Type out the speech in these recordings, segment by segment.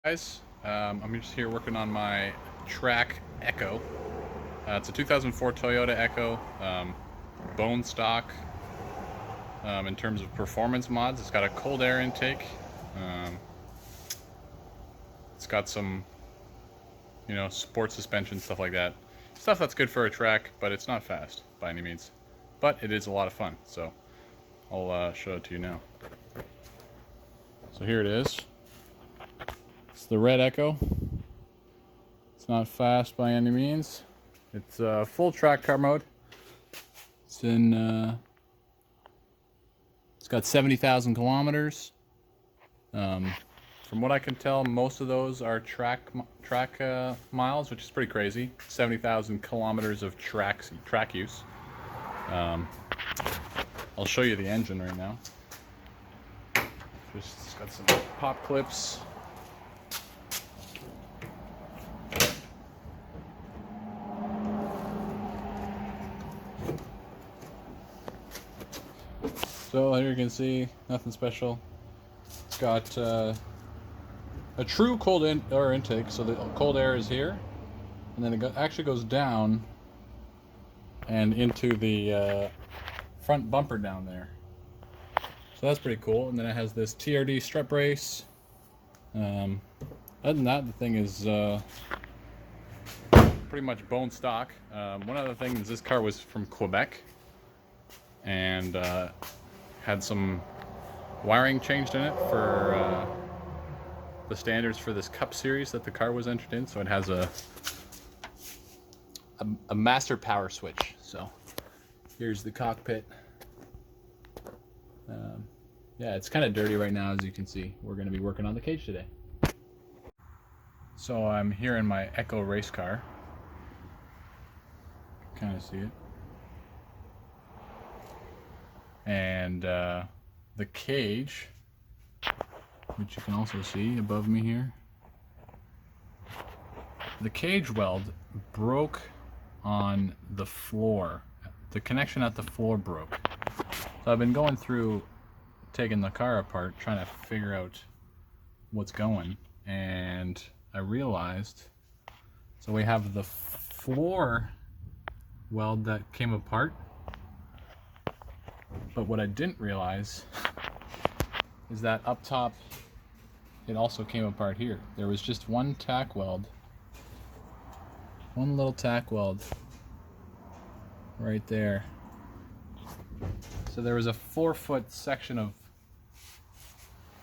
Guys, I'm just here working on my track Echo. It's a 2004 Toyota Echo, bone stock. In terms of performance mods, it's got a cold air intake. Um, it's got some, sport suspension, stuff like that. Stuff that's good for a track, but it's not fast by any means. But it is a lot of fun, so I'll show it to you now. So here it is. It's the red Echo. It's not fast by any means. It's full track car mode. It's in. It's got 70,000 kilometers. From what I can tell, most of those are track miles, which is pretty crazy. 70,000 kilometers of track use. I'll show you the engine right now. Just got some pop clips. So here you can see, nothing special. It's got a true cold air intake, so the cold air is here, and then it actually goes down and into the front bumper down there. So that's pretty cool. And then it has this TRD strut brace. Other than that, the thing is pretty much bone stock. One other thing is this car was from Quebec and had some wiring changed in it for the standards for this Cup series that the car was entered in. So it has a master power switch. So here's the cockpit. Yeah, it's kind of dirty right now, as you can see. We're going to be working on the cage today. So I'm here in my Echo race car. Kind of see it. And the cage, which you can also see above me here, the cage weld broke on the floor. The connection at the floor broke. So I've been going through taking the car apart, trying to figure out what's going, and I realized, so we have the floor weld that came apart, but what I didn't realize is that up top it also came apart here. There was just one tack weld, one little tack weld right there. So there was a 4-foot section of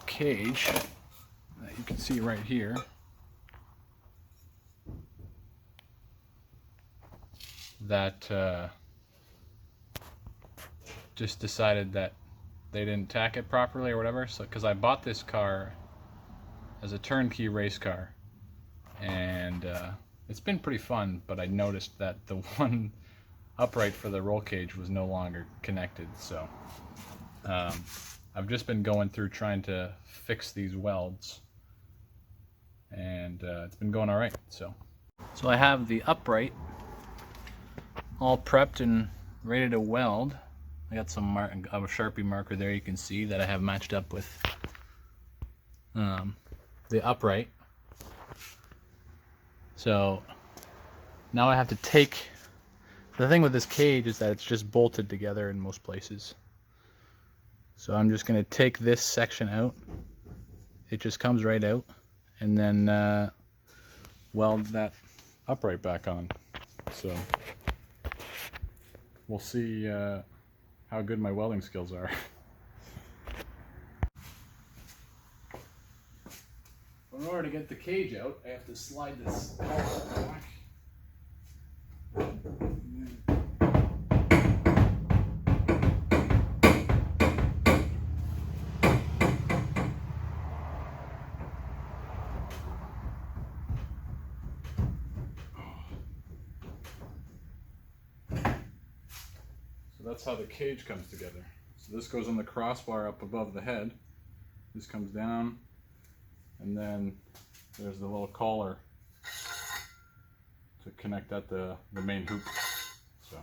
cage that you can see right here that just decided that they didn't tack it properly or whatever. So because I bought this car as a turnkey race car, and it's been pretty fun, but I noticed that the one upright for the roll cage was no longer connected. So I've just been going through trying to fix these welds, and it's been going all right. So I have the upright all prepped and ready to weld. I got some a Sharpie marker there, you can see that I have matched up with the upright. So now I have to take, the thing with this cage is that it's just bolted together in most places. So I'm just going to take this section out. It just comes right out, and then weld that upright back on. So we'll see how good my welding skills are. In order to get the cage out, I have to slide this back. So that's how the cage comes together. So this goes on the crossbar up above the head. This comes down, and then there's the little collar to connect at the main hoop. So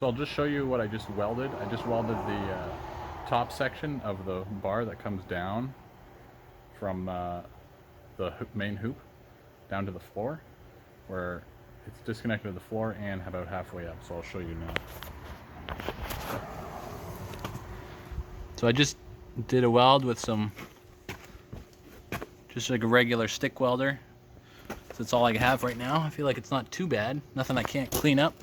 I'll just show you what I just welded. I just welded top section of the bar that comes down from the main hoop down to the floor, where it's disconnected to the floor and about halfway up. So I'll show you now. So I just did a weld with just like a regular stick welder. So that's all I have right now. I feel like it's not too bad. Nothing I can't clean up.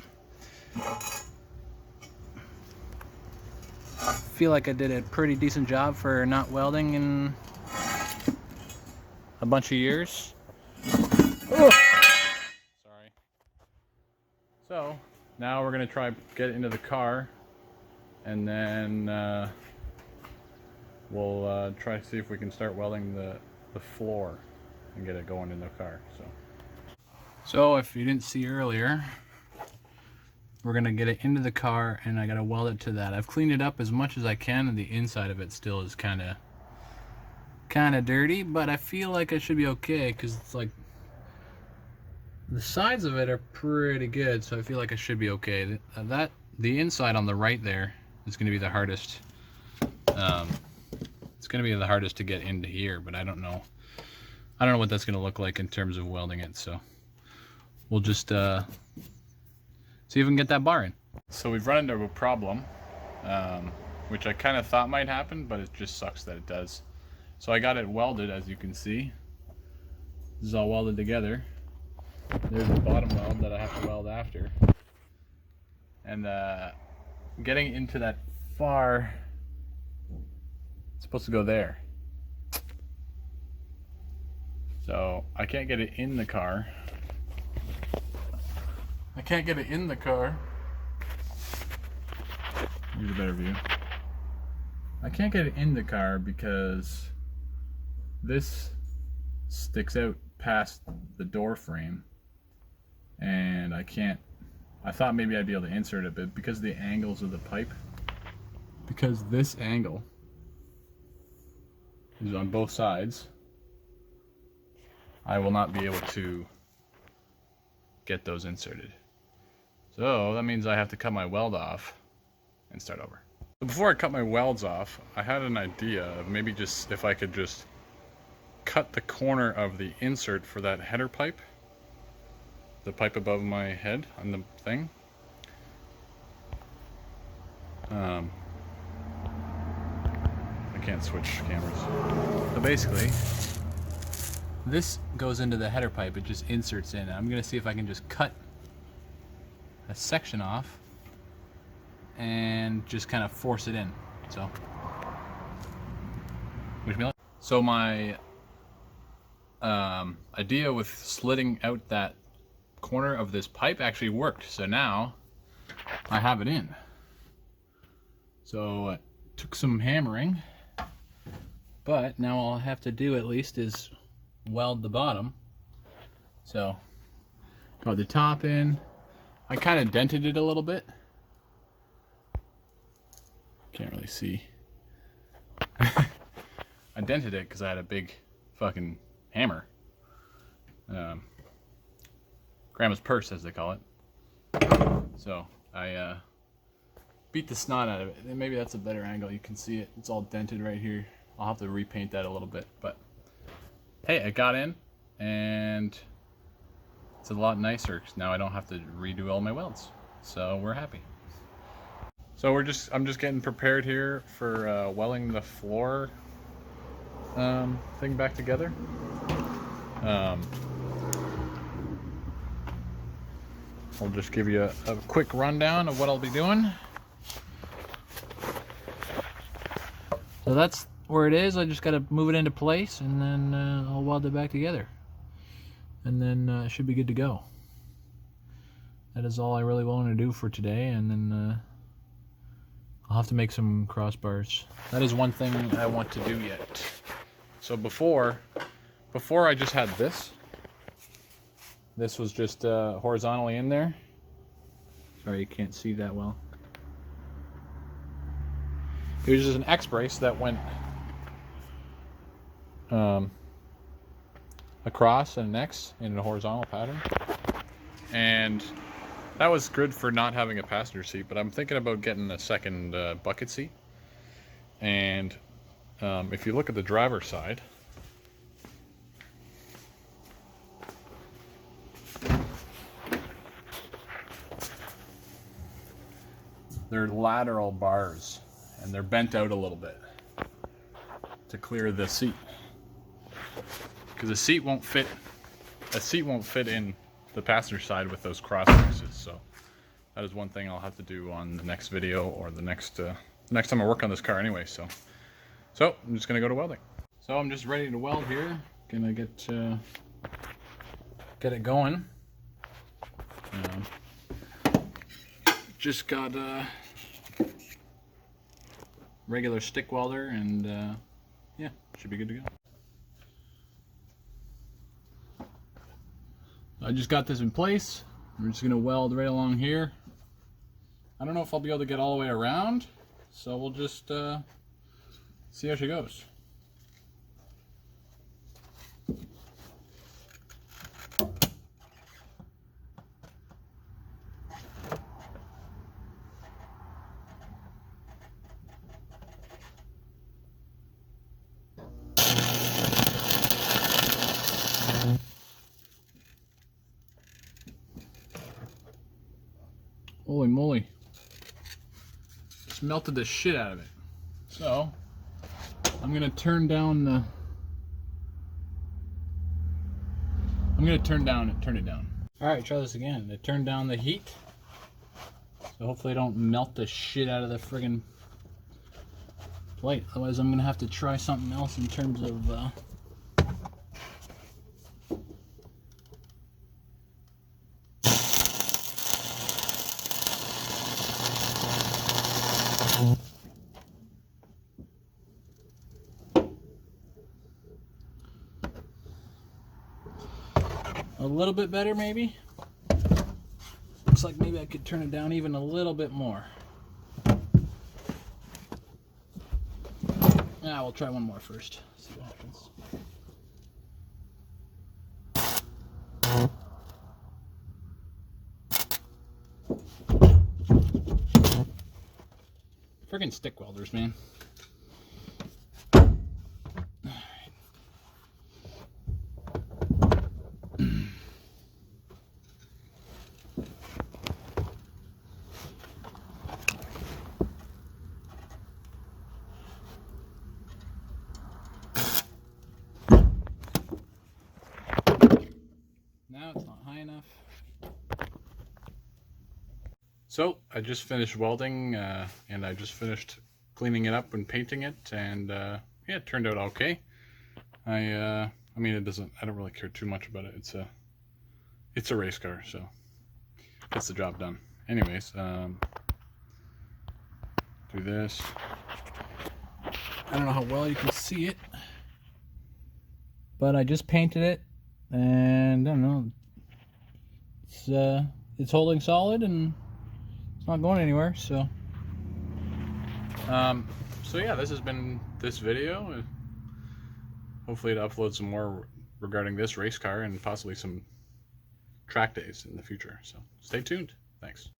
I feel like I did a pretty decent job for not welding in a bunch of years. Oh. Sorry. So now we're gonna try get it into the car, and then we'll try to see if we can start welding the floor and get it going in the car. So if you didn't see earlier, we're gonna get it into the car, and I gotta weld it to that. I've cleaned it up as much as I can, and the inside of it still is kind of dirty, but I feel like I should be okay, because it's like the sides of it are pretty good, so I feel like I should be okay. The inside on the right there is going to be the hardest. It's going to be the hardest to get into here, but I don't know what that's going to look like in terms of welding it. So we'll just see if we can get that bar in. So we've run into a problem, which I kind of thought might happen, but it just sucks that it does. So I got it welded, as you can see. This is all welded together. There's the bottom weld that I have to weld after. And getting into that far, it's supposed to go there. So I can't get it in the car. Here's a better view. I can't get it in the car because this sticks out past the door frame, and I thought maybe I'd be able to insert it, but because of the angles of the pipe, because this angle is on both sides, I will not be able to get those inserted. So that means I have to cut my weld off and start over. Before I cut my welds off, I had an idea of maybe just if I could just cut the corner of the insert for that header pipe, the pipe above my head on the thing. I can't switch cameras. So basically, this goes into the header pipe, it just inserts in. I'm gonna see if I can just cut a section off and just kind of force it in. So, wish me luck. So my idea with slitting out that corner of this pipe actually worked. So now I have it in. So it took some hammering, but now all I have to do at least is weld the bottom. So got the top in. I kind of dented it a little bit. Can't really see. I dented it because I had a big fucking hammer. Grandma's purse, as they call it. So I beat the snot out of it. And maybe that's a better angle. You can see it. It's all dented right here. I'll have to repaint that a little bit. But hey, I got in, and it's a lot nicer. Now I don't have to redo all my welds. So we're happy. So I'm just getting prepared here for welding the floor thing back together. I'll just give you a quick rundown of what I'll be doing. So that's where it is. I just got to move it into place, and then I'll weld it back together, and then it should be good to go. That is all I really want to do for today, and then I'll have to make some crossbars. That is one thing I want to do yet. So before I just had this. This was just horizontally in there. Sorry, you can't see that well. It was just an X brace that went across and an X in a horizontal pattern. And that was good for not having a passenger seat, but I'm thinking about getting a second bucket seat. And if you look at the driver's side, they're lateral bars, and they're bent out a little bit to clear the seat, because a seat won't fit in the passenger side with those cross braces. So that is one thing I'll have to do on the next video, or the next time I work on this car anyway. So I'm just gonna go to welding. So I'm just ready to weld here. Gonna get it going. Just got a regular stick welder, and yeah, should be good to go. I just got this in place. I'm just gonna weld right along here. I don't know if I'll be able to get all the way around, so we'll just see how she goes. Holy moly. Just melted the shit out of it. So, I'm gonna turn down the... turn it down. Alright, try this again. I turned down the heat. So hopefully I don't melt the shit out of the friggin' plate. Otherwise I'm gonna have to try something else in terms of a little bit better, maybe. Looks like maybe I could turn it down even a little bit more. Yeah, we'll try one more first. See what happens. Friggin' stick welders, man. Now it's not high enough. So I just finished welding, and I just finished cleaning it up and painting it, and yeah, it turned out okay. I mean, I don't really care too much about it. It's a race car, so gets the job done. Anyways, do this. I don't know how well you can see it, but I just painted it, and I don't know. It's holding solid, and it's not going anywhere. So yeah, this has been this video. Hopefully, to upload some more regarding this race car and possibly some track days in the future. So stay tuned. Thanks.